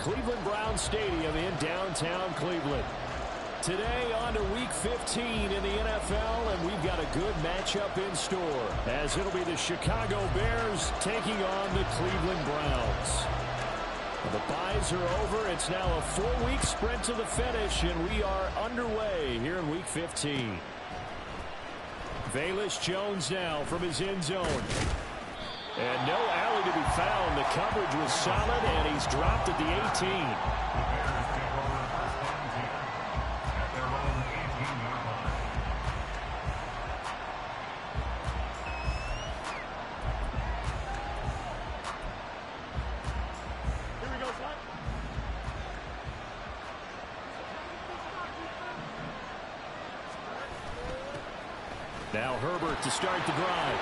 Cleveland Browns Stadium in downtown Cleveland. Today on to Week 15 in the NFL, and we've got a good matchup in store, as it'll be the Chicago Bears taking on the Cleveland Browns. The byes are over. It's now a 4-week sprint to the finish, and we are underway here in Week 15. Velus Jones now from his end zone. And no alley to be found. The coverage was solid, and he's dropped at the 18. Now Herbert to start the drive.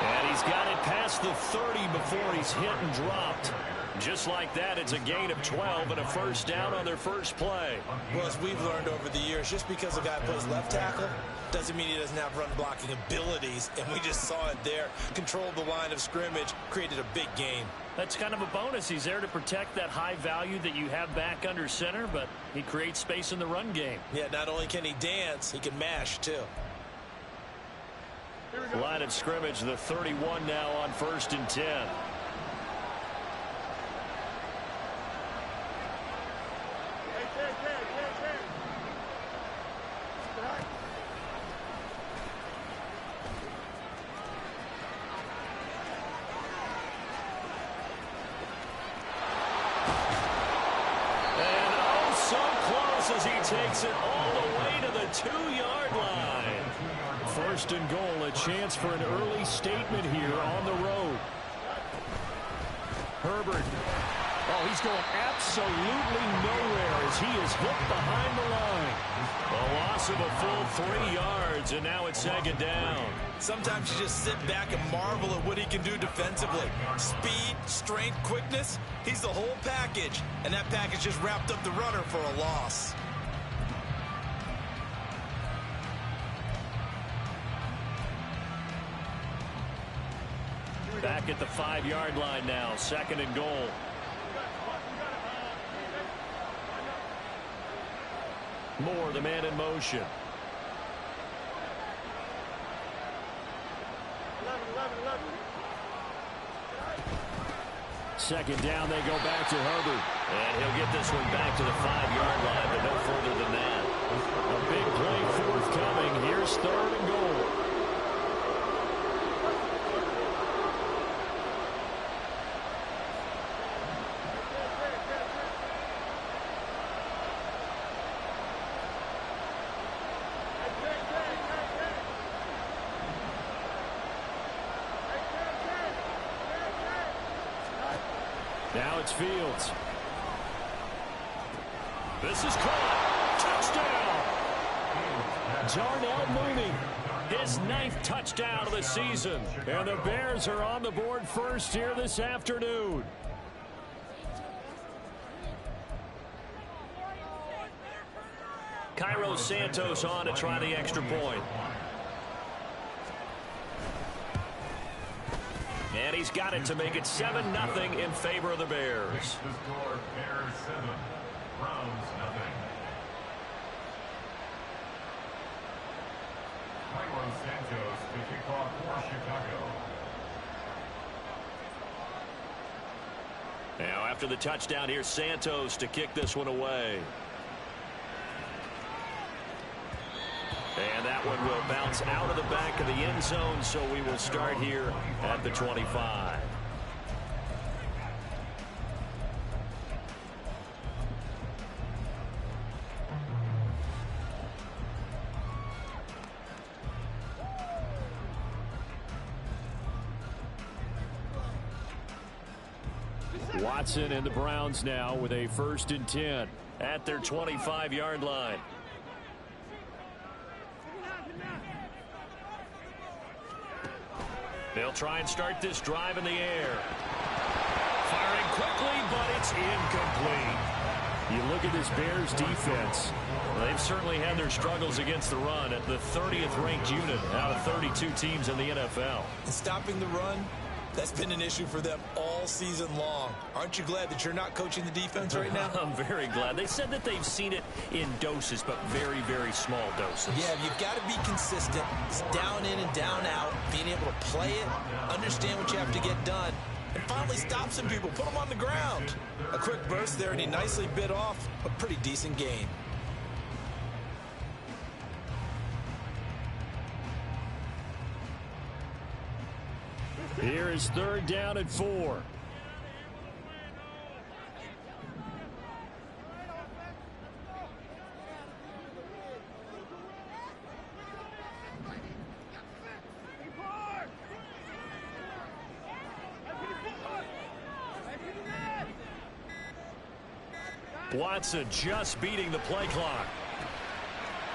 And he's got it past the 30 before he's hit and dropped. Just like that, it's a gain of 12 and a first down on their first play. Well, as we've learned over the years, just because a guy plays left tackle doesn't mean he doesn't have run blocking abilities. And we just saw it there. Controlled the line of scrimmage, created a big gain. That's kind of a bonus. He's there to protect that high value that you have back under center, but he creates space in the run game. Yeah, not only can he dance, he can mash too. Line of scrimmage, the 31 now on 1st and 10. As he takes it all the way to the 2-yard line. 1st and goal, a chance for an early statement here on the road. Herbert. Oh, he's going absolutely nowhere as he is hooked behind the line. A loss of a full 3 yards, and now it's 2nd down. Sometimes you just sit back and marvel at what he can do defensively. Speed, strength, quickness, he's the whole package. And that package just wrapped up the runner for a loss. Back at the 5-yard line now, 2nd and goal. Moore, the man in motion. 2nd down, they go back to Herbert. And he'll get this one back to the 5-yard line, but no further than that. A big play forthcoming. Here's 3rd and goal. Now it's Fields. This is caught. Touchdown. Darnell Mooney, his 9th touchdown of the season. And the Bears are on the board first here this afternoon. Cairo Santos on to try the extra point. And he's got it to make it 7-0 in favor of the Bears. The score, Bears 7, Browns 0. Cairo Santos to kick off for Chicago. Now after the touchdown, here's Santos to kick this one away. And that one will bounce out of the back of the end zone, so we will start here at the 25. Watson and the Browns now with a 1st and 10 at their 25-yard line. They'll try and start this drive in the air. Firing quickly, but it's incomplete. You look at this Bears defense. Well, they've certainly had their struggles against the run at the 30th ranked unit out of 32 teams in the NFL. Stopping the run, that's been an issue for them all all season long. Aren't you glad that you're not coaching the defense right now? I'm very glad. They said that they've seen it in doses, but very, very small doses. Yeah, you've got to be consistent. It's down in and down out, being able to play it, understand what you have to get done, and finally stop some people, put them on the ground. A quick burst there, and he nicely bit off a pretty decent gain. Here is 3rd down and 4. Watson just beating the play clock.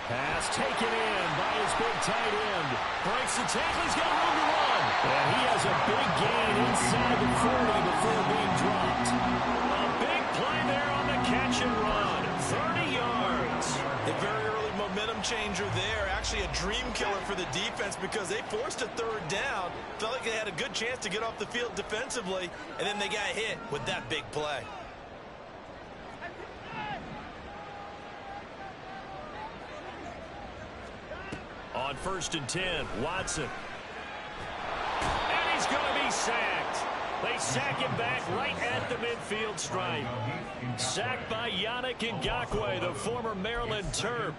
Pass taken in by his big tight end. Breaks the tackle. He's got room to run. And he has a big gain inside the 40 before being dropped. A big play there on the catch and run. 30 yards. A very early momentum changer there. Actually a dream killer for the defense because they forced a 3rd down. Felt like they had a good chance to get off the field defensively. And then they got hit with that big play. On 1st and 10, Watson. And he's going to be sacked. They sack him back right at the midfield stripe. Sacked by Yannick Ngakoue, the former Maryland Terp.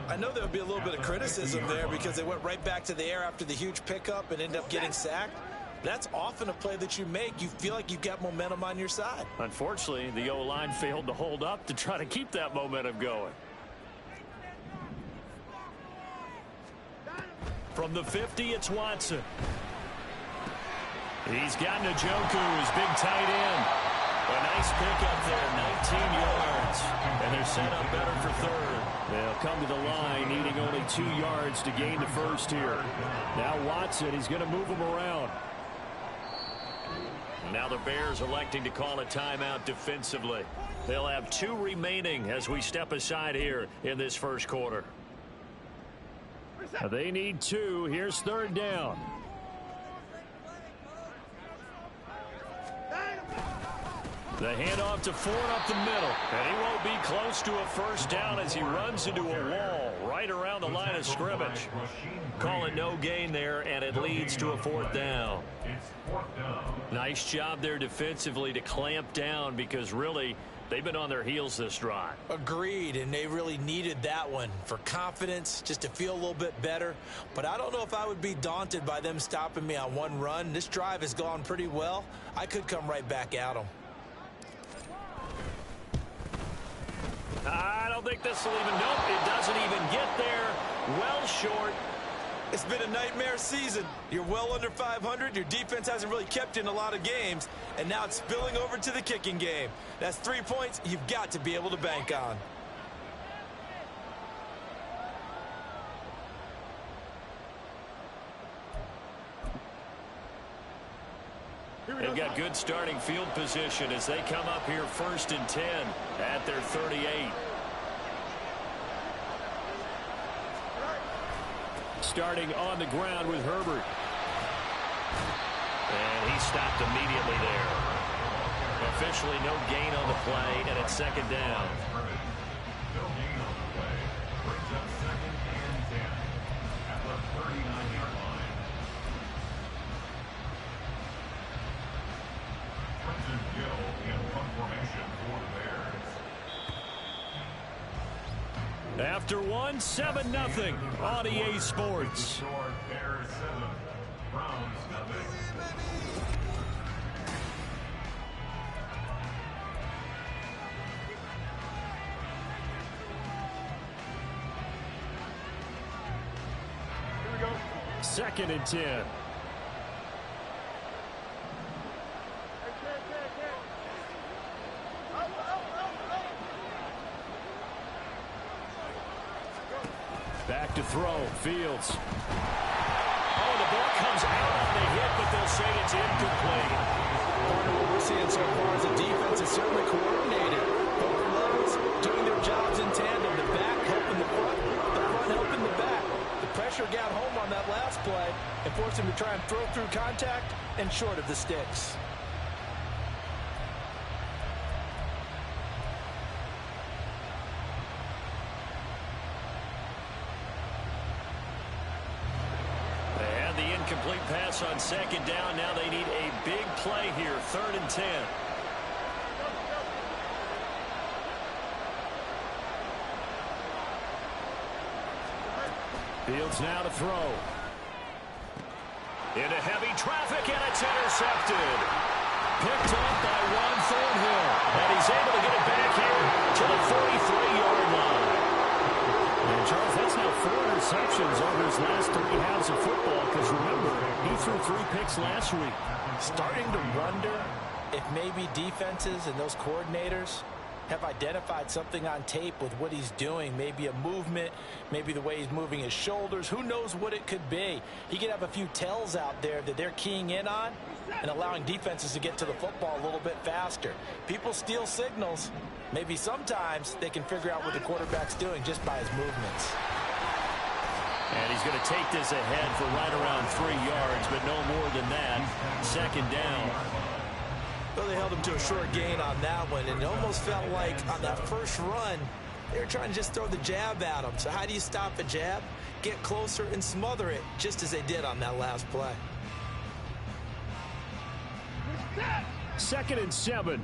I know there would be a little bit of criticism there because they went right back to the air after the huge pickup and ended up getting sacked. That's often a play that you make. You feel like you've got momentum on your side. Unfortunately, the O-line failed to hold up to try to keep that momentum going. From the 50, it's Watson. He's got Njoku, his big tight end. A nice pickup there, 19 yards. And they're set up better for 3rd. They'll come to the line, needing only 2 yards to gain the 1st here. Now Watson, he's going to move him around. Now the Bears electing to call a timeout defensively. They'll have 2 remaining as we step aside here in this 1st quarter. They need 2. Here's 3rd down. The handoff to Ford up the middle. And he won't be close to a 1st down as he runs into a wall right around the line of scrimmage. Calling no gain there, and it leads to a 4th down. Nice job there defensively to clamp down because really they've been on their heels this drive. Agreed, and they really needed that one for confidence, just to feel a little bit better. But I don't know if I would be daunted by them stopping me on one run. This drive has gone pretty well. I could come right back at them. I don't think this will even, nope, it doesn't even get there. Well short. It's been a nightmare season. You're well under 500. Your defense hasn't really kept in a lot of games. And now it's spilling over to the kicking game. That's 3 points you've got to be able to bank on. They've got good starting field position as they come up here 1st and 10 at their 38. Starting on the ground with Herbert. And he stopped immediately there. Officially no gain on the play, and it's 2nd down. No gain on the play. Brings up 2nd and 10 at the 39-yard line. Crimson Gill in punt formation for the Bears. After 1, 7-0 on EA Sports. Bears 7, Browns nothing. Here we go. 2nd and 10. Back to throw. Fields. Oh, the ball comes out on the hit, but they'll say it's incomplete. Part of what we're seeing so far is the defense is certainly coordinated. Both levels doing their jobs in tandem. The back helping the front helping the back. The pressure got home on that last play and forced him to try and throw through contact and short of the sticks. incomplete pass on second down. Now they need a big play here, 3rd and 10. Fields now to throw. Into heavy traffic, and it's intercepted. Picked up by Juan Thornhill. And he's able to get it back here to the 43-yard line. And Charles, that's now 4 interceptions over his last 3 halves of football. Because remember, he threw 3 picks last week. Starting to wonder if maybe defenses and those coordinators have identified something on tape with what he's doing. Maybe a movement, maybe the way he's moving his shoulders. Who knows what it could be? He could have a few tells out there that they're keying in on and allowing defenses to get to the football a little bit faster. People steal signals. Maybe sometimes they can figure out what the quarterback's doing just by his movements. And he's going to take this ahead for right around 3 yards, but no more than that. 2nd down. Well, they held him to a short gain on that one, and it almost felt like on that first run, they were trying to just throw the jab at him. So how do you stop a jab? Get closer and smother it, just as they did on that last play. 2nd and 7.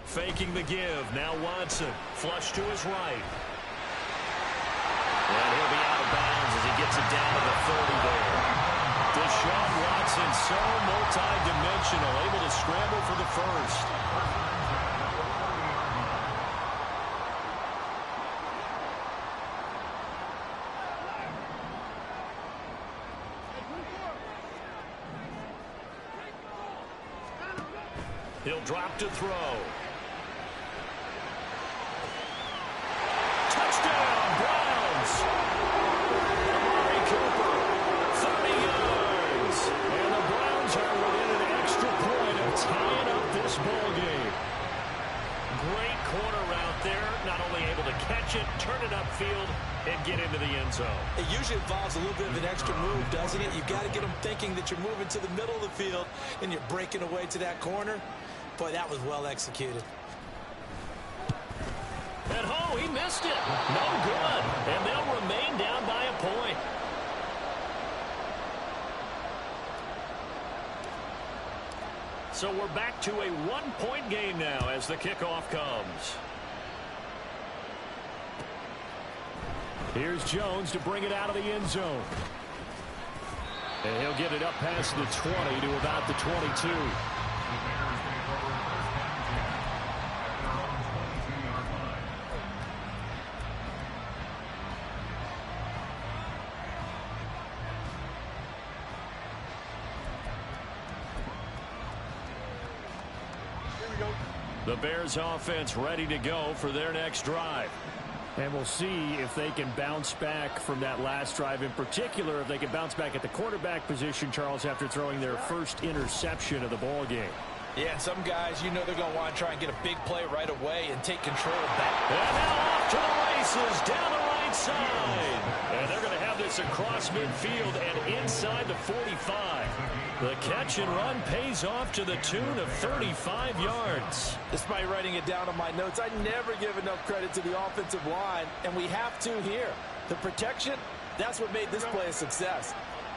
Faking the give. Now Watson. Flush to his right. And he'll be out of bounds as he gets it down to the 30 there. Deshaun Watson, so multi-dimensional, able to scramble for the first. He'll drop to throw. Touchdown, Browns! Amari Cooper, 30 yards. And the Browns are within an extra point of tying up this ball game. Great corner route there. Not only able to catch it, turn it upfield, and get into the end zone. It usually involves a little bit of an extra move, doesn't it? You've got to get them thinking that you're moving to the middle of the field and you're breaking away to that corner. Boy, that was well executed. And oh, he missed it. No good. And they'll remain down by a point. So we're back to a 1-point game now as the kickoff comes. Here's Jones to bring it out of the end zone. And he'll get it up past the 20 to about the 22. The Bears offense ready to go for their next drive. And we'll see if they can bounce back from that last drive. In particular, if they can bounce back at the quarterback position, Charles, after throwing their first interception of the ball game. Yeah, and some guys, you know they're going to want to try and get a big play right away and take control back. And now off to the races down the right side. And they're going to have this across midfield and inside the 45. The catch and run pays off to the tune of 35 yards. Despite writing it down on my notes, I never give enough credit to the offensive line, and we have to here. The protection, that's what made this play a success.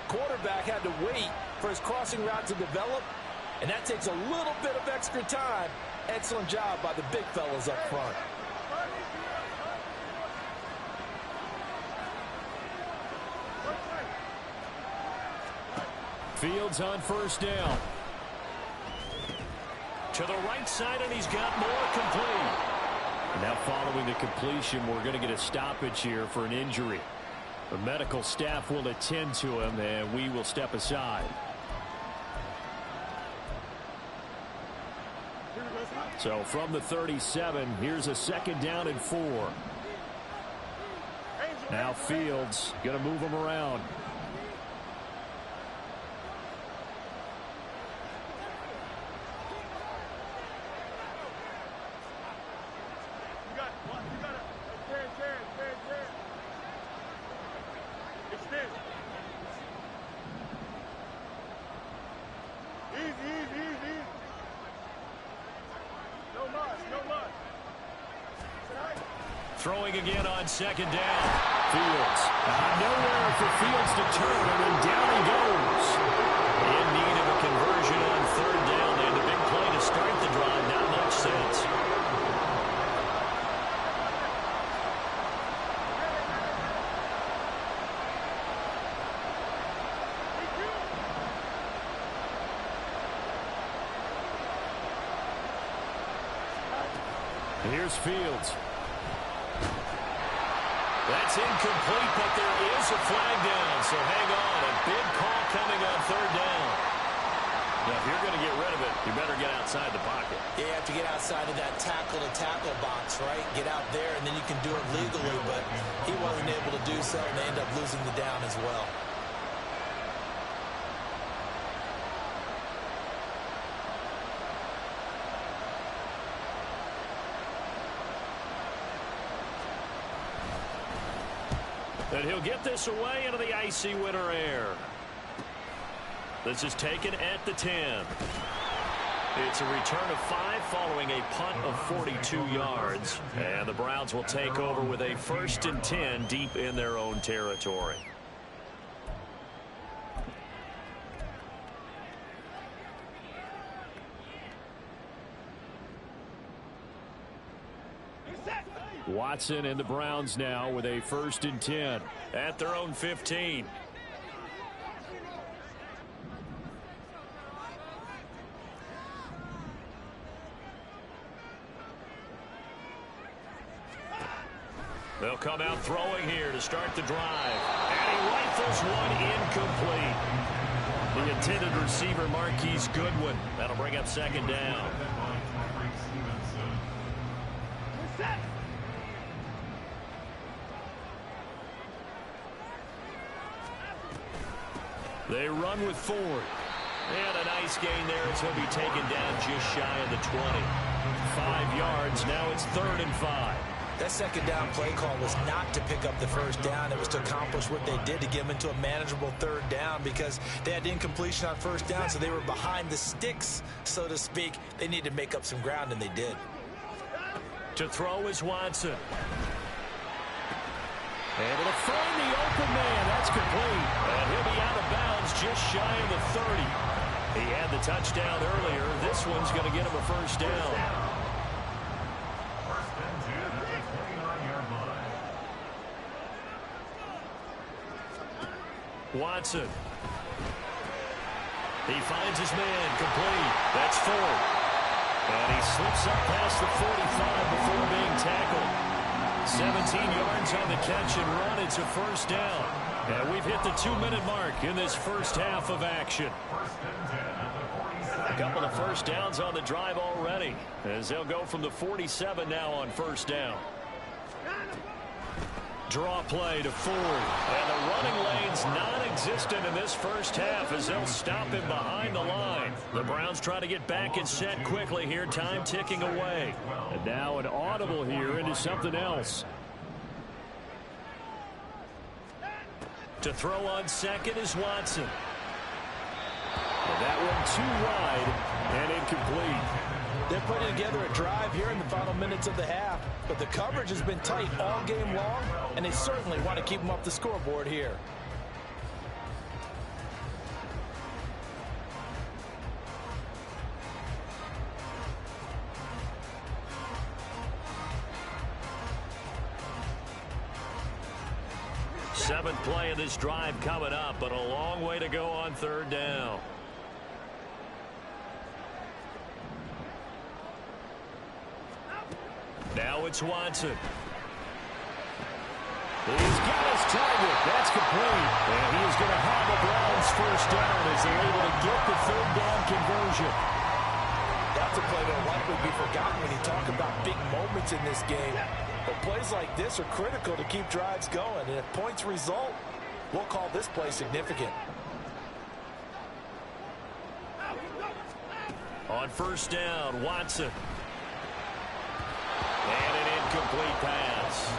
Quarterback had to wait for his crossing route to develop, and that takes a little bit of extra time. Excellent job by the big fellas up front. Fields on first down. To the right side, and he's got more complete. Now following the completion, we're going to get a stoppage here for an injury. The medical staff will attend to him, and we will step aside. So from the 37, here's a 2nd down and 4. Now Fields going to move him around. Throwing again on second down. Fields. Nowhere for Fields to turn, and then down he goes. In need of a conversion on third down. They had a big play to start the drive. Not much sense. Here's Fields. That's incomplete, but there is a flag down, so hang on. A big call coming on third down. Now, if you're going to get rid of it, you better get outside the pocket. Yeah, you have to get outside of that tackle-to-tackle box, right? Get out there, and then you can do it legally, but he wasn't able to do so, and they end up losing the down as well. And he'll get this away into the icy winter air. This is taken at the 10. It's a return of 5 following a punt of 42 yards. And the Browns will take over with a 1st and 10 deep in their own territory. Watson and the Browns now with a 1st and 10 at their own 15. They'll come out throwing here to start the drive. And he rifles one incomplete. The intended receiver, Marquise Goodwin. That'll bring up 2nd down. They run with Ford. And a nice gain there as he'll be taken down just shy of the 20. 5 yards. Now it's 3rd and 5. That 2nd down play call was not to pick up the 1st down. It was to accomplish what they did to get them into a manageable 3rd down because they had incompletion on 1st down, so they were behind the sticks, so to speak. They needed to make up some ground, and they did. To throw is Watson. Able to find the open man. That's complete. And he'll be out of bounds just shy of the 30. He had the touchdown earlier. This one's going to get him a 1st down. 1st and 10 at the 29-yard line. Watson. He finds his man. Complete. That's Ford. And he slips up past the 45 before being tackled. 17 yards on the catch and run. It's a 1st down. And we've hit the 2-minute mark in this first half of action. 1st and 10 at the 47. A couple of 1st downs on the drive already, as they'll go from the 47 now on 1st down. Draw play to Ford. And the running lane's non-existent in this first half as they'll stop him behind the line. The Browns try to get back and set quickly here. Time ticking away. And now an audible here into something else. To throw on 2nd is Watson. And that one too wide and incomplete. They're putting together a drive here in the final minutes of the half, but the coverage has been tight all game long, and they certainly want to keep them up the scoreboard here. Seventh play of this drive coming up, but a long way to go on 3rd down. Now it's Watson. He's got his target. That's complete. And he is going to have the Browns 1st down as they're able to get the 3rd down conversion. That's a play that will likely be forgotten when you talk about big moments in this game. But plays like this are critical to keep drives going. And if points result, we'll call this play significant. On 1st down, Watson. And an incomplete pass.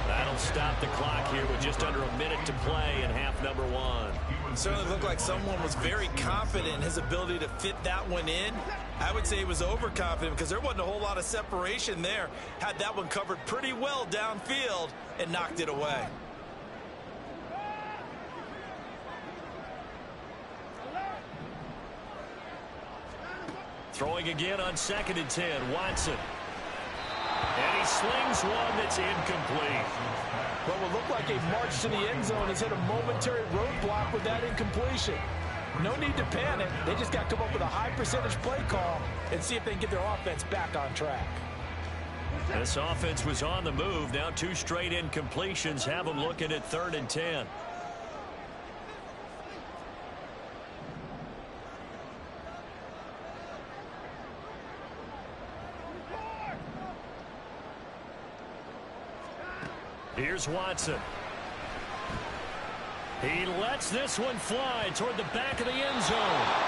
That'll will stop the clock here with just under a minute to play in half number one. It certainly looked like someone was very confident in his ability to fit that one in. I would say he was overconfident because there wasn't a whole lot of separation there. Had that one covered pretty well downfield and knocked it away. Throwing again on 2nd and 10, Watson. And he slings one that's incomplete. What will look like a march to the end zone has hit a momentary roadblock with that incompletion. No need to panic. They just got to come up with a high percentage play call and see if they can get their offense back on track. This offense was on the move. Now 2 straight incompletions have them looking at 3rd and 10. Here's Watson. He lets this one fly toward the back of the end zone.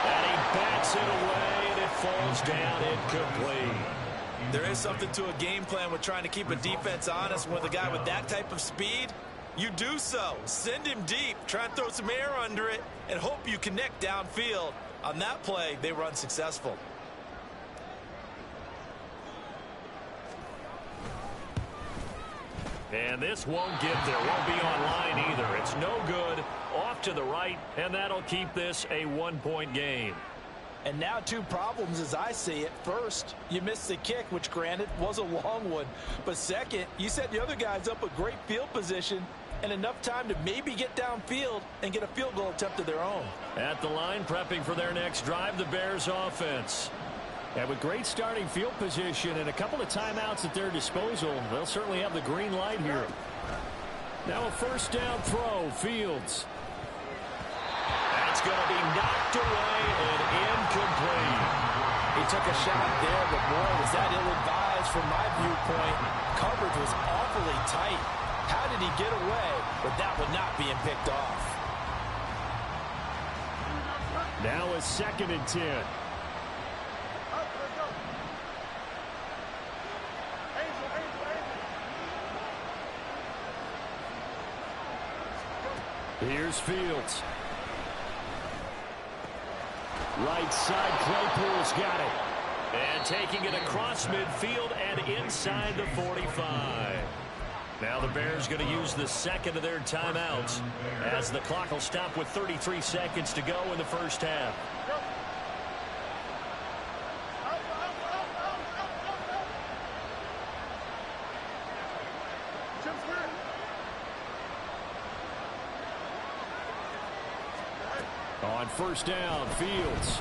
And he bats it away, and it falls down incomplete. There is something to a game plan with trying to keep a defense honest with a guy with that type of speed. You do so. Send him deep. Try and throw some air under it and hope you connect downfield. On that play, they were unsuccessful. And this won't get there. Won't be online either. It's no good. Off to the right, and that'll keep this a 1-point game. And now 2 problems as I see it. First, you missed the kick, which granted was a long one. But second, you set the other guys up a great field position and enough time to maybe get downfield and get a field goal attempt of their own. At the line, prepping for their next drive, the Bears offense. And with great starting field position and a couple of timeouts at their disposal, they'll certainly have the green light here. Now a 1st down throw, Fields. That's going to be knocked away and incomplete. He took a shot there, but boy, was that ill-advised from my viewpoint. Coverage was awfully tight. How did he get away with that one not being picked off? Now a 2nd and 10. Here's Fields. Right side, Claypool's got it. And taking it across midfield and inside the 45. Now the Bears going to use the 2nd of their timeouts as the clock will stop with 33 seconds to go in the 1st half. On 1st down, Fields.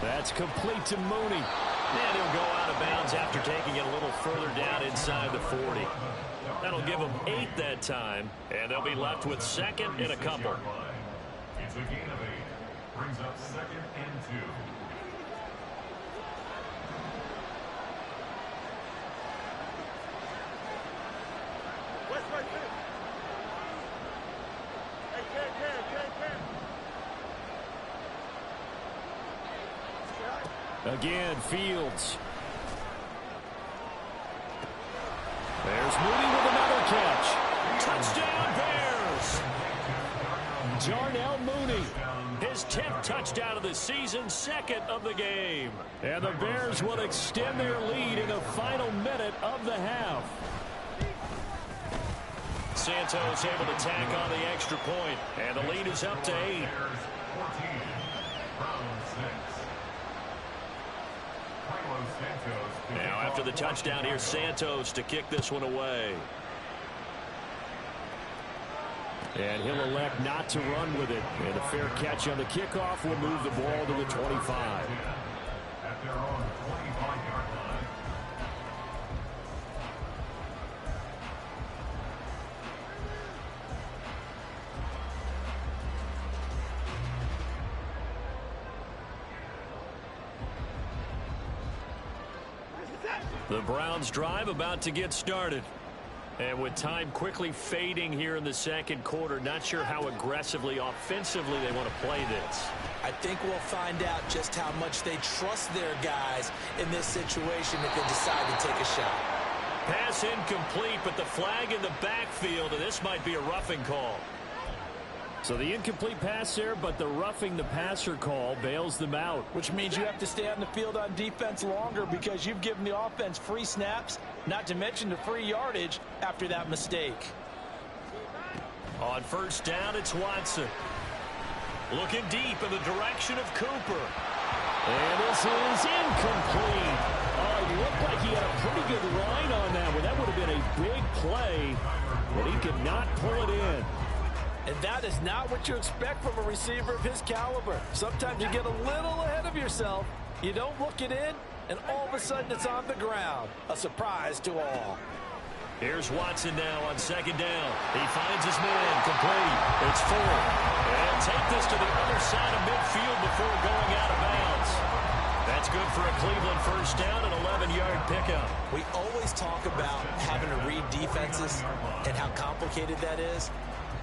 That's complete to Mooney. And he'll go out of bounds after taking it a little further down inside the 40. That'll give them 8 that time, and they'll be left with 2nd and a couple. It's a gain of 8. Brings up 2nd and 2. Again, Fields. There's Mooney with another catch. Touchdown, Bears! Darnell Mooney, his 10th touchdown of the season, 2nd of the game. And the Bears will extend their lead in the final minute of the half. Santos able to tack on the extra point, and the lead is up to 8. Now after the touchdown, here's Santos to kick this one away. And he'll elect not to run with it. And a fair catch on the kickoff will move the ball to the 25. At their own 25-yard line. The Browns drive about to get started. And with time quickly fading here in the 2nd quarter, not sure how aggressively, offensively they want to play this. I think we'll find out just how much they trust their guys in this situation if they decide to take a shot. Pass incomplete, but the flag in the backfield, and this might be a roughing call. So the incomplete pass there, but the roughing the passer call bails them out. Which means you have to stay on the field on defense longer because you've given the offense free snaps, not to mention the free yardage after that mistake. On first down, it's Watson. Looking deep in the direction of Cooper. And this is incomplete. Oh, it looked like he had a pretty good line on that one. That would have been a big play, but he could not pull it in. And that is not what you expect from a receiver of his caliber. Sometimes you get a little ahead of yourself. You don't look it in, and all of a sudden it's on the ground. A surprise to all. Here's Watson now on second down. He finds his man complete. It's Ford. And take this to the other side of midfield before going out of bounds. That's good for a Cleveland first down, an 11-yard pickup. We always talk about having to read defenses and how complicated that is.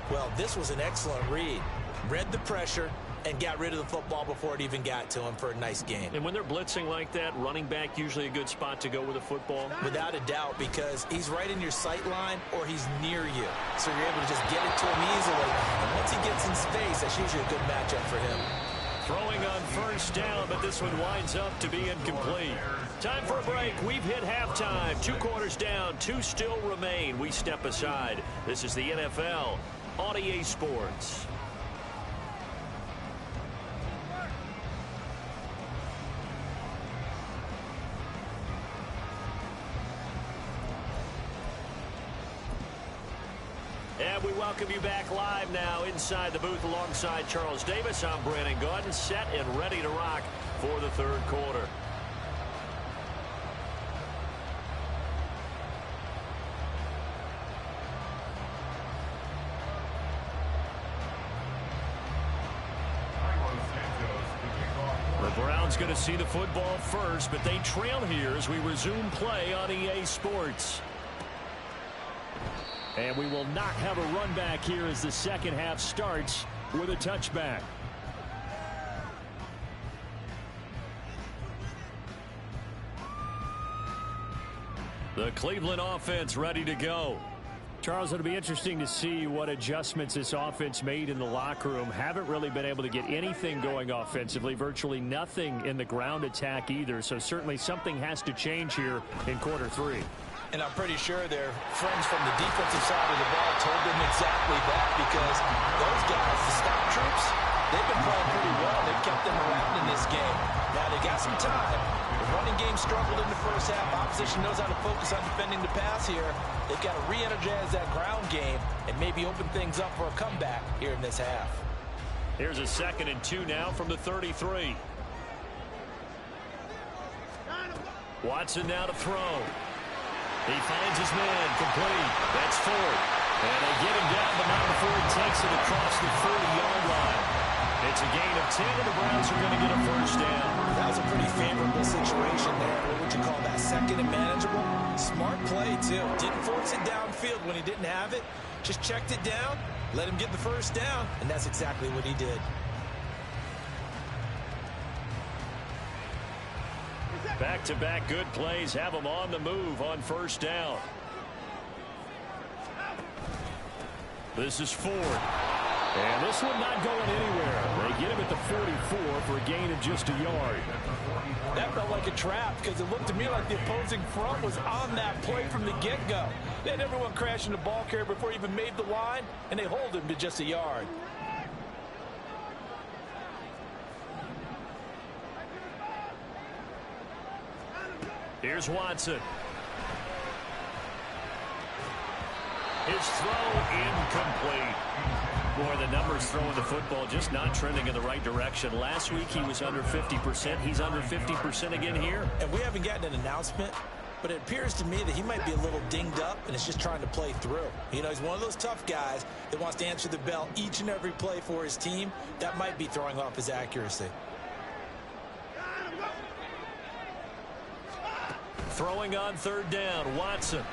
Well, this was an excellent read. Read the pressure and got rid of the football before it even got to him for a nice gain. And when they're blitzing like that, running back usually a good spot to go with a football? Without a doubt, because he's right in your sight line or he's near you. So you're able to just get it to him easily. And once he gets in space, that's usually a good matchup for him. Throwing on first down, but this one winds up to be incomplete. Time for a break. We've hit halftime. 2 quarters down, 2 still remain. We step aside. This is the NFL on EA Sports. And we welcome you back live now inside the booth alongside Charles Davis. I'm Brandon Gaudin, set and ready to rock for the third quarter. The Browns going to see the football first, but they trail here as we resume play on EA Sports. And we will not have a run back here as the second half starts with a touchback. The Cleveland offense ready to go. Charles, it'll be interesting to see what adjustments this offense made in the locker room. Haven't really been able to get anything going offensively, virtually nothing in the ground attack either. So certainly something has to change here in quarter 3. And I'm pretty sure their friends from the defensive side of the ball told them exactly that, because those guys, the stop troops, they've been playing pretty well. They've kept them around in this game. Now, they got some time. The running game struggled in the first half. Opposition knows how to focus on defending the pass here. They've got to re-energize that ground game and maybe open things up for a comeback here in this half. Here's a 2nd and 2 now from the 33. Watson now to throw. He finds his man complete. That's Ford. And they get him down, but not before he takes it across the 40-yard line. It's a gain of 10, and the Browns are going to get a first down. That was a pretty favorable situation there. What would you call that? 2nd and manageable? Smart play, too. Didn't force it downfield when he didn't have it. Just checked it down, let him get the first down, and that's exactly what he did. Back-to-back good plays have them on the move on first down. This is Ford. And this one not going anywhere. They get him at the 44 for a gain of just a yard. That felt like a trap, because it looked to me like the opposing front was on that play from the get-go. They had everyone crashing the ball carrier before he even made the line, and they hold him to just a yard. Here's Watson. His throw incomplete. Boy, the numbers throwing the football just not trending in the right direction. Last week he was under 50%. He's under 50% again here. And we haven't gotten an announcement, but it appears to me that he might be a little dinged up and is just trying to play through. You know, he's one of those tough guys that wants to answer the bell each and every play for his team. That might be throwing off his accuracy. Throwing on third down, Watson.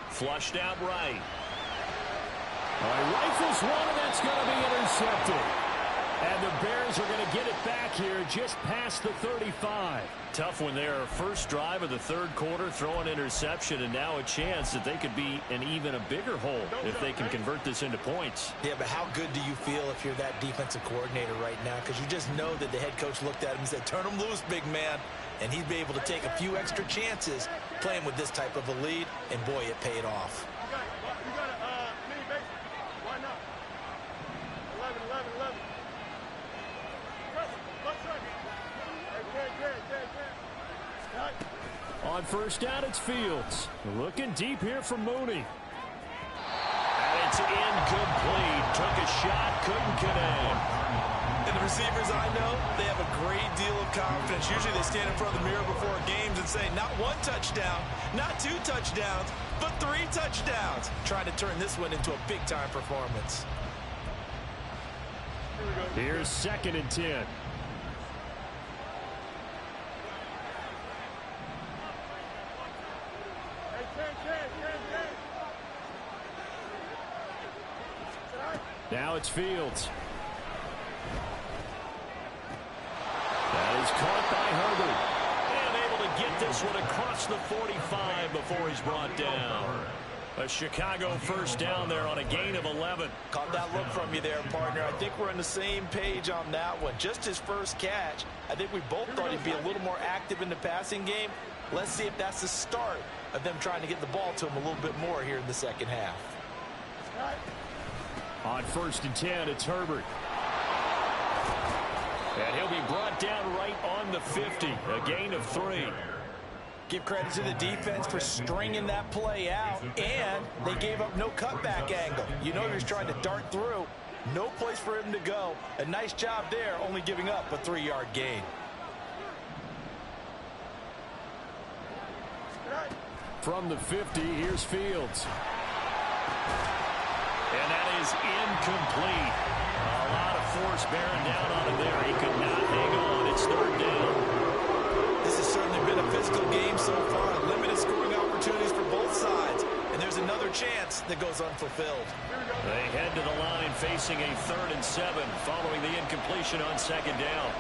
Flushed out right. Rifles one, and that's going to be intercepted. And the Bears are going to get it back here just past the 35. Tough when they're first drive of the third quarter, throw an interception, and now a chance that they could be in even a bigger hole if they can convert this into points. Yeah, but how good do you feel if you're that defensive coordinator right now? Because you just know that the head coach looked at him and said, turn him loose, big man. And he'd be able to take a few extra chances playing with this type of a lead, and boy, it paid off. You got a mini basement. Why not? 11. On first down, it's Fields. Looking deep here for Mooney. And it's incomplete. Took a shot, couldn't connect. And the receivers I know, they have a great deal of confidence. Usually they stand in front of the mirror before games and say, not one touchdown, not 2 touchdowns, but 3 touchdowns. Trying to turn this one into a big-time performance. Here's 2nd and 10. Now it's Fields. That is caught by Herbert. And able to get this one across the 45 before he's brought down. A Chicago first down there on a gain of 11. Caught that look from you there, partner. I think we're on the same page on that one. Just his first catch. I think we both thought he'd be a little more active in the passing game. Let's see if that's the start of them trying to get the ball to him a little bit more here in the second half. On 1st and 10, it's Herbert. And he'll be brought down right on the 50. A gain of 3. Give credit to the defense for stringing that play out, and they gave up no cutback angle. You know he was trying to dart through. No place for him to go. A nice job there, only giving up a 3-yard gain. From the 50, here's Fields. And that is incomplete. A lot of force bearing down on him there. He could not hang on. It's 3rd down. This has certainly been a physical game so far. Limited scoring opportunities for both sides. And there's another chance that goes unfulfilled. They head to the line facing a 3rd and 7 following the incompletion on 2nd down.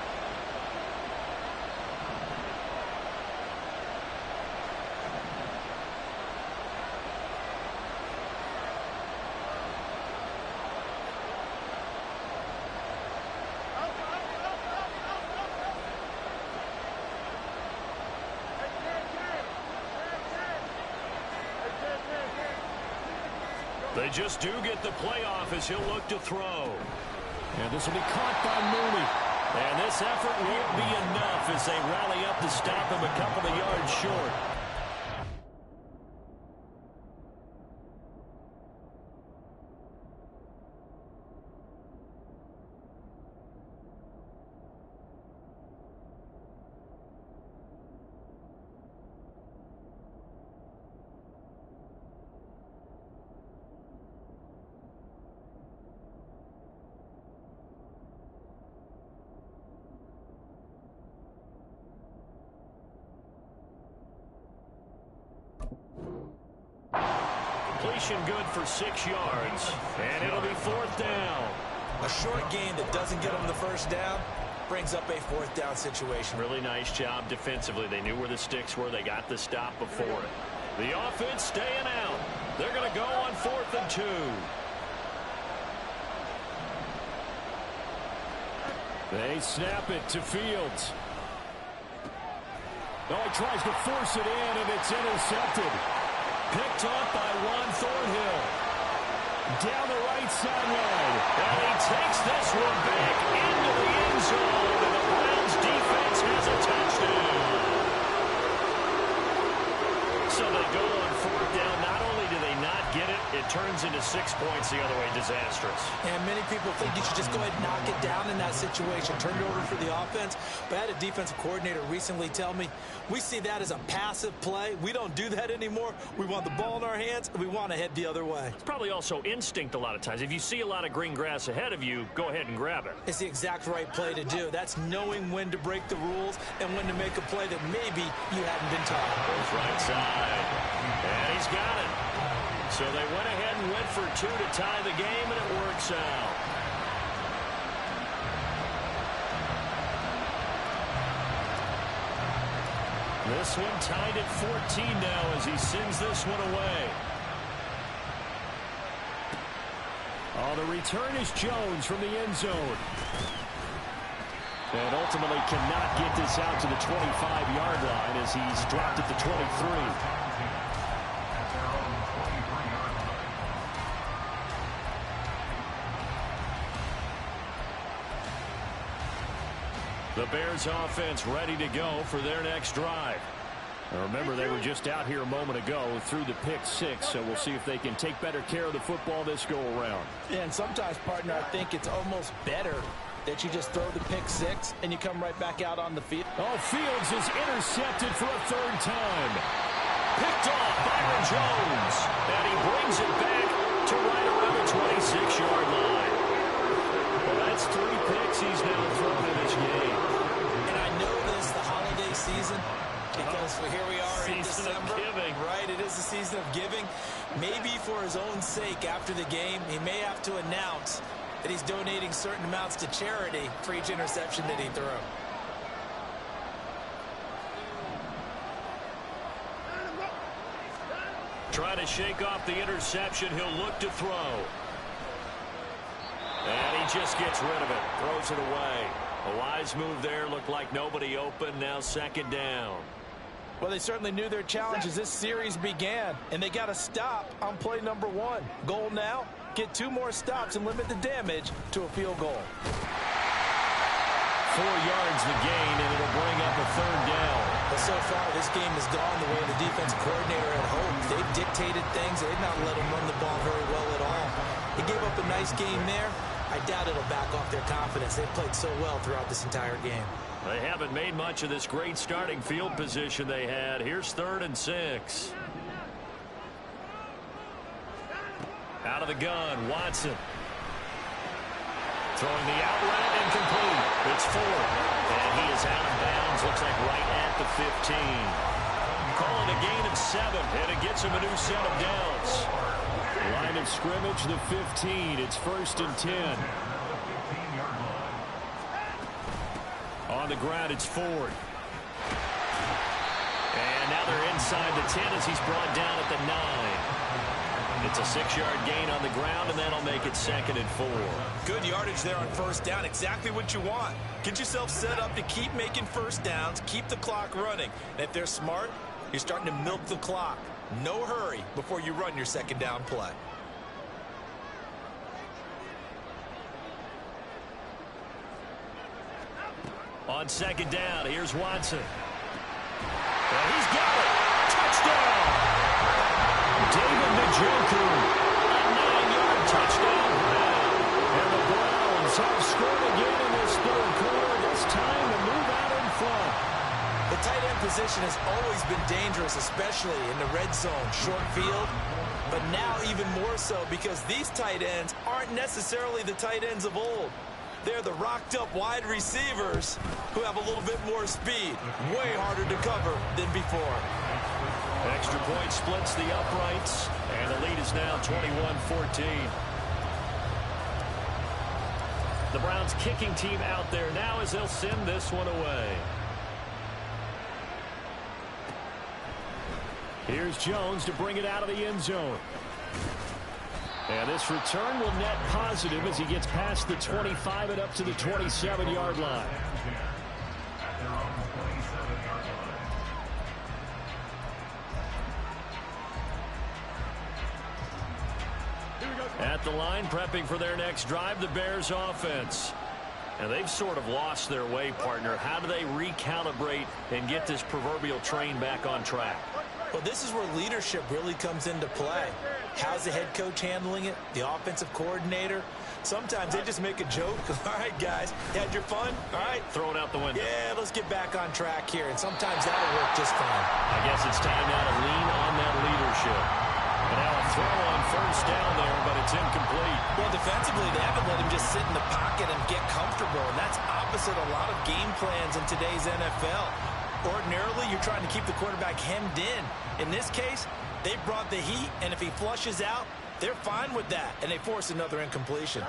They just do get the playoff as he'll look to throw. And this will be caught by Mooney. And this effort won't be enough as they rally up to stop him a couple of yards short. Completion good for 6 yards. And it'll be 4th down. A short gain that doesn't get them the first down brings up a 4th down situation. Really nice job defensively. They knew where the sticks were. They got the stop before it. The offense staying out. They're going to go on 4th and 2. They snap it to Fields. Oh, he tries to force it in, and it's intercepted. Picked off by Juan Thornhill. Down the right sideline. And he takes this one back into the end zone. And the Browns defense has a touchdown. So they go on 4th down. Not only do they not get it, it turns into 6 points the other way. Disastrous. And many people think you should just go ahead and knock it down in that situation. Turn it over for the offense. But I had a defensive coordinator recently tell me, we see that as a passive play. We don't do that anymore. We want the ball in our hands, and we want to head the other way. It's probably also instinct a lot of times. If you see a lot of green grass ahead of you, go ahead and grab it. It's the exact right play to do. That's knowing when to break the rules and when to make a play that maybe you hadn't been taught. Goes right side. And he's got it. So they went ahead and went for 2 to tie the game, and it works out. This one tied at 14 now as he sends this one away. Oh, the return is Jones from the end zone. And ultimately cannot get this out to the 25-yard line as he's dropped at the 23. The Bears offense ready to go for their next drive. Now remember, they were just out here a moment ago through the pick six, so we'll see if they can take better care of the football this go around. Yeah, and sometimes, partner, I think it's almost better that you just throw the pick six and you come right back out on the field. Oh, Fields is intercepted for a third time. Picked off Byron Jones. And he brings it back to right around the 26-yard line. Well, that's 3 picks he's now thrown in this game. And I know this, the holiday season, because here we are in Season December. of giving. Right, it is the season of giving. Maybe for his own sake after the game, he may have to announce that he's donating certain amounts to charity for each interception that he threw. Trying to shake off the interception. He'll look to throw. And he just gets rid of it. Throws it away. A wise move there. Looked like nobody open. Now second down. Well, they certainly knew their challenge as this series began, and they got to stop on play number 1. Goal now, get 2 more stops and limit the damage to a field goal. 4 yards the gain, and it'll bring up a third down. But so far, this game has gone the way the defense coordinator had hoped. They've dictated things. They've not let him run the ball very well at all. He gave up a nice game there. I doubt it'll back off their confidence. They've played so well throughout this entire game. They haven't made much of this great starting field position they had. Here's 3rd and 6. Out of the gun, Watson. Throwing the outlet and complete. It's 4. And he is out of bounds. Looks like right at the 15. Calling a gain of 7. And it gets him a new set of downs. Line of scrimmage, the 15. It's 1st and 10. On the ground, it's Ford. And now they're inside the 10 as he's brought down at the 9. It's a 6-yard gain on the ground, and that'll make it 2nd and 4. Good yardage there on first down. Exactly what you want. Get yourself set up to keep making first downs, keep the clock running. And if they're smart, you're starting to milk the clock. No hurry before you run your second down play. On second down, here's Watson. And he's got it. Touchdown. David Njoku, A 9-yard touchdown grab. and the Browns have scored again in this third quarter. This time to move out in front. The tight end position has always been dangerous, especially in the red zone, short field. But now even more so because these tight ends aren't necessarily the tight ends of old. They're the rocked-up wide receivers who have a little bit more speed. Way harder to cover than before. Extra point splits the uprights, and the lead is now 21-14. The Browns kicking team out there now as they'll send this one away. Here's Jones to bring it out of the end zone. And this return will net positive as he gets past the 25 and up to the 27-yard line. At the line, prepping for their next drive, the Bears offense. And they've sort of lost their way, partner. How do they recalibrate and get this proverbial train back on track? Well, this is where leadership really comes into play. How's the head coach handling it? The offensive coordinator? Sometimes they just make a joke. All right, guys, you had your fun? All right. Throw it out the window. Yeah, let's get back on track here. And sometimes that'll work just fine. I guess it's time now to lean on that leadership. And now a throw on first down there, but it's incomplete. Well, defensively, they haven't let him just sit in the pocket and get comfortable. And that's opposite a lot of game plans in today's NFL. Ordinarily, you're trying to keep the quarterback hemmed in. In this case, they brought the heat, and if he flushes out, they're fine with that, and they force another incompletion.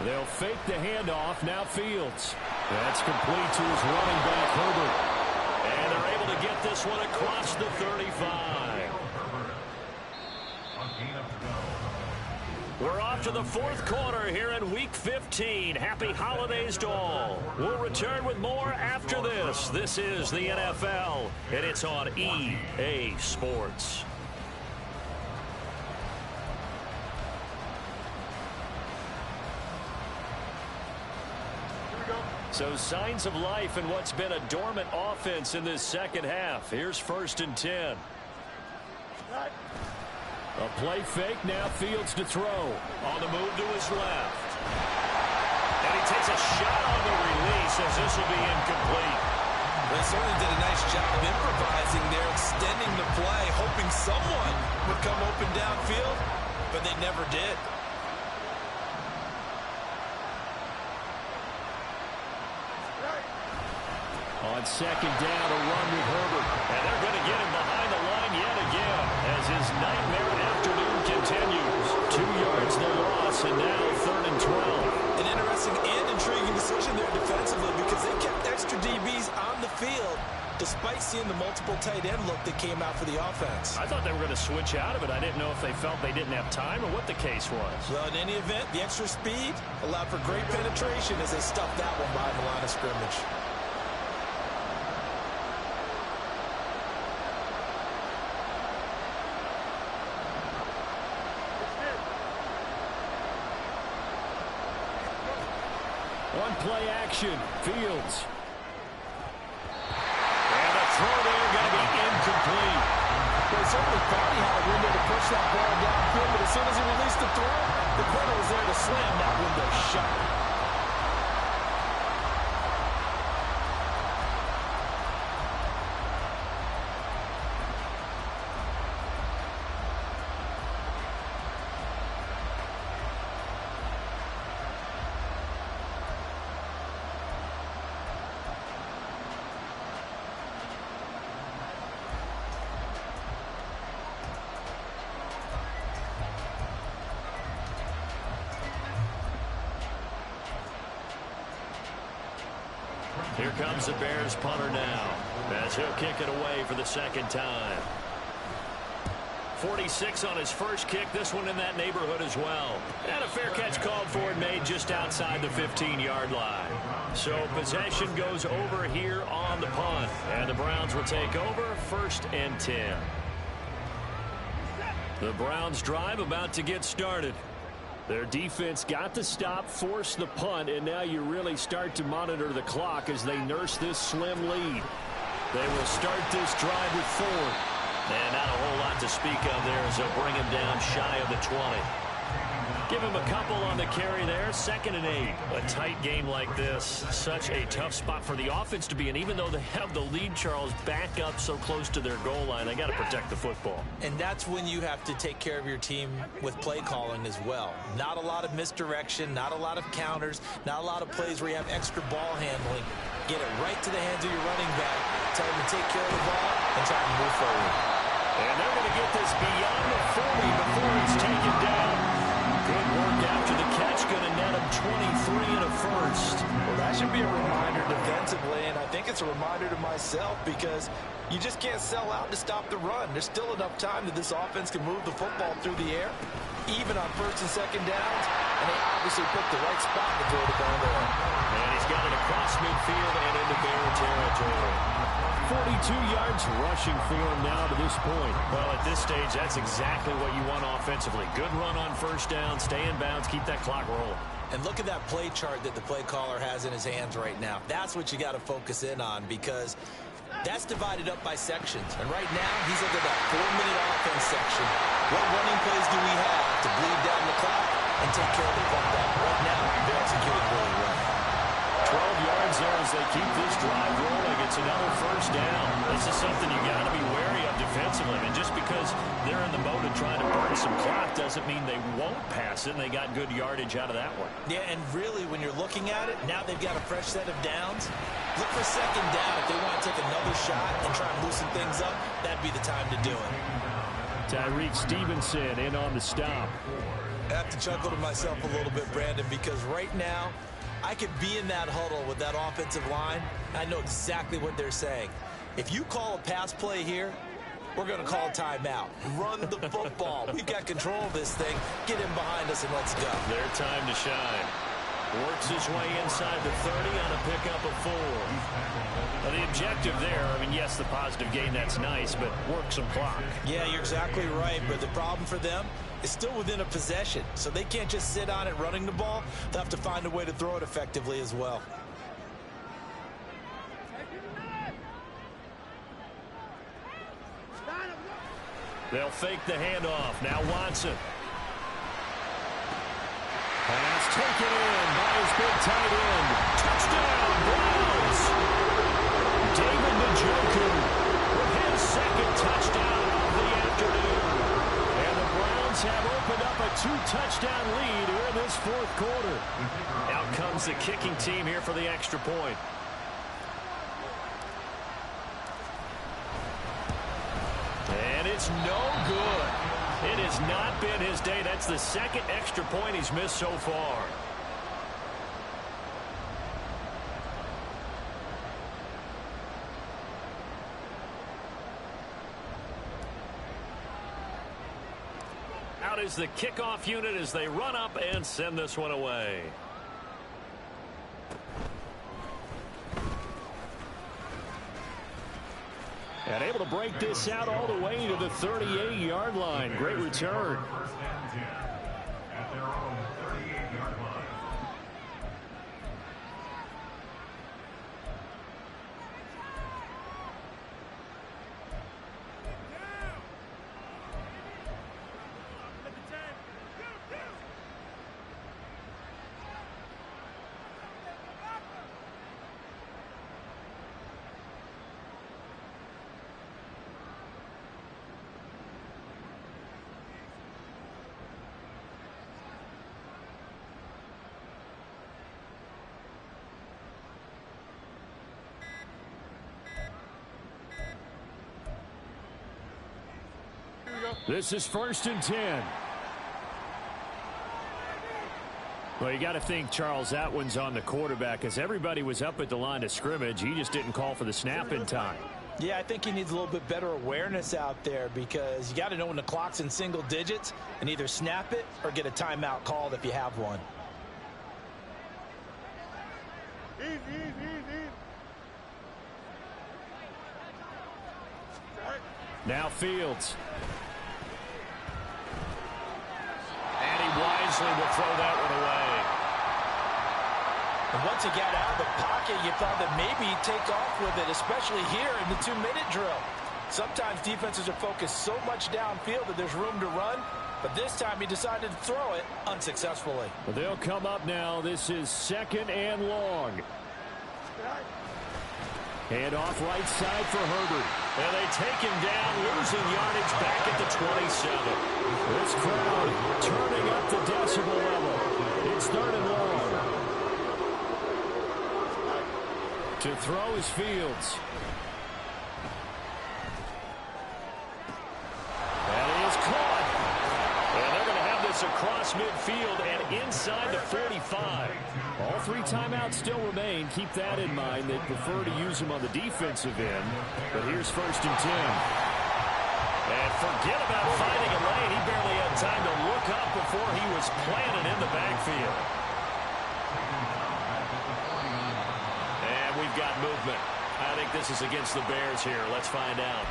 They'll fake the handoff. Now Fields. That's complete to his running back, Herbert. And they're get this one across the 35. We're off to the fourth quarter here in Week 15. Happy holidays to all. We'll return with more after this. This is the NFL, and it's on EA Sports. So signs of life in what's been a dormant offense in this second half. Here's 1st and 10. A play fake, now Fields to throw. On the move to his left. And he takes a shot on the release as this will be incomplete. They certainly did a nice job of improvising there, extending the play, hoping someone would come open downfield, but they never did. On 2nd down, a run with Herbert. And they're going to get him behind the line yet again as his nightmare afternoon continues. 2 yards the loss, and now 3rd and 12. An interesting and intriguing decision there defensively because they kept extra DBs on the field despite seeing the multiple tight end look that came out for the offense. I thought they were going to switch out of it. I didn't know if they felt they didn't have time or what the case was. Well, in any event, the extra speed allowed for great penetration as they stuffed that one behind the line of scrimmage. One play action, Fields. And the throw there going to be incomplete. They certainly thought he had a window to push that ball downfield, but as soon as he released the throw, the corner was there to slam that window shut. Here comes the Bears punter now as he'll kick it away for the 2nd time. 46 on his first kick, this one in that neighborhood as well. And a fair catch called for and made just outside the 15-yard line. So possession goes over here on the punt, and the Browns will take over 1st and 10. The Browns drive about to get started. Their defense got the stop, forced the punt, and now you really start to monitor the clock as they nurse this slim lead. They will start this drive with Ford. And not a whole lot to speak of there as they'll bring him down shy of the 20. Give him a couple on the carry there. 2nd and 8. A tight game like this, such a tough spot for the offense to be in. Even though they have the lead, Charles, back up so close to their goal line, they got to protect the football. And that's when you have to take care of your team with play calling as well. Not a lot of misdirection, not a lot of counters, not a lot of plays where you have extra ball handling. Get it right to the hands of your running back. Tell him to take care of the ball and try to move forward. And they're going to get this beyond the 40 before it's taken down. Good work after the catch. Going to net him 23 and a first. Well, that should be a reminder defensively, and I think it's a reminder to myself because you just can't sell out to stop the run. There's still enough time that this offense can move the football through the air, even on 1st and 2nd downs, and they obviously picked the right spot to throw the ball there. And he's got it across midfield and into Bear territory. 42 yards rushing for him now to this point. Well, at this stage, that's exactly what you want offensively. Good run on 1st down, stay in bounds, keep that clock rolling. And look at that play chart that the play caller has in his hands right now. That's what you got to focus in on because that's divided up by sections. And right now, he's looking at that 4-minute offense section. What running plays do we have to bleed down the clock and take care of the punt down? Right now, they're executing really well. 12 yards there as they keep this drive rolling. It's another 1st down. This is something you got to be wary of defensively. And just because they're in the mode of trying to burn some clock doesn't mean they won't pass it, and they got good yardage out of that one. Yeah, and really, when you're looking at it, now they've got a fresh set of downs. Look for 2nd down. If they want to take another shot and try and loosen things up, that'd be the time to do it. Tyreek Stevenson in on the stop. I have to chuckle to myself a little bit, Brandon, because right now, I could be in that huddle with that offensive line. I know exactly what they're saying. If you call a pass play here, we're going to call a timeout. Run the football. We've got control of this thing. Get him behind us and let's go. Their time to shine. Works his way inside the 30 on a pickup of 4. Now, the objective there, I mean, yes, the positive gain, that's nice, but work some clock. Yeah, you're exactly right, but the problem for them is still within a possession, so they can't just sit on it running the ball. They'll have to find a way to throw it effectively as well. They'll fake the handoff. Now Watson. Pass taken in by his big tight end. Touchdown, Browns. David Njoku with his second touchdown of the afternoon. And the Browns have opened up a 2-touchdown lead here in this fourth quarter. Out comes the kicking team here for the extra point. And it's no good. It has not been his day. That's the second extra point he's missed so far. Out is the kickoff unit as they run up and send this one away. And able to break this out all the way to the 38-yard line. Great return. First and 10 at their own 38-yard line. This is 1st and 10. Well, you got to think, Charles, that one's on the quarterback, as everybody was up at the line of scrimmage. He just didn't call for the snap in time. Yeah, I think he needs a little bit better awareness out there, because you got to know when the clock's in single digits and either snap it or get a timeout called if you have one. Easy. Now Fields. And he wisely will throw that one away. And once he got out of the pocket, you thought that maybe he'd take off with it, especially here in the 2-minute drill. Sometimes defenses are focused so much downfield that there's room to run, but this time he decided to throw it unsuccessfully. Well, they'll come up now. This is 2nd and long. Hand off right side for Herbert. And they take him down, losing yardage back at the 27. This crowd turning up the decibel level. It's 3rd and long. To throw is Fields. That is caught. And they're going to have this across midfield and inside the 45. All 3 timeouts still remain. Keep that in mind. They prefer to use them on the defensive end. But here's 1st and 10. And forget about finding a lane. He barely had time to look up before he was planted in the backfield. And we've got movement. I think this is against the Bears here. Let's find out.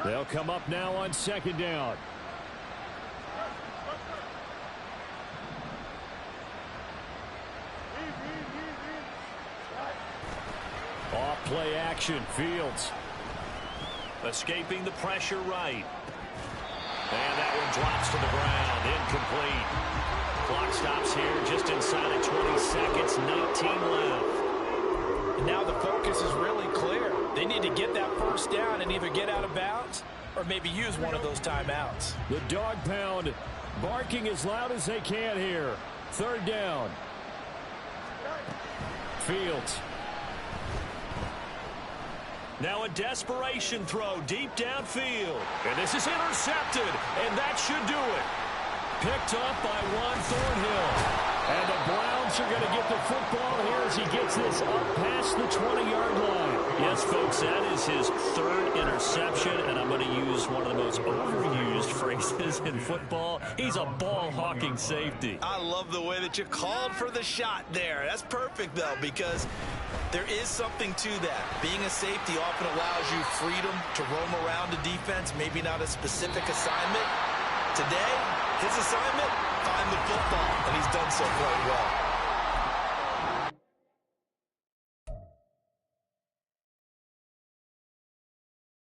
They'll come up now on 2nd down. Off play action. Fields. Escaping the pressure right. And that one drops to the ground. Incomplete. Clock stops here just inside of 20 seconds. 19 left. And now the focus is really clear. They need to get that 1st down and either get out of bounds or maybe use one of those timeouts. The dog pound barking as loud as they can here. 3rd down. Fields. Now a desperation throw deep downfield. And this is intercepted, and that should do it. Picked off by Juan Thornhill. And the Browns are going to get the football here as he gets this up past the 20-yard line. Yes, folks, that is his third interception, and I'm going to use one of the most overused phrases in football. He's a ball-hawking safety. I love the way that you called for the shot there. That's perfect, though, because there is something to that. Being a safety often allows you freedom to roam around a defense, maybe not a specific assignment. Today, his assignment, find the football, and he's done so quite well.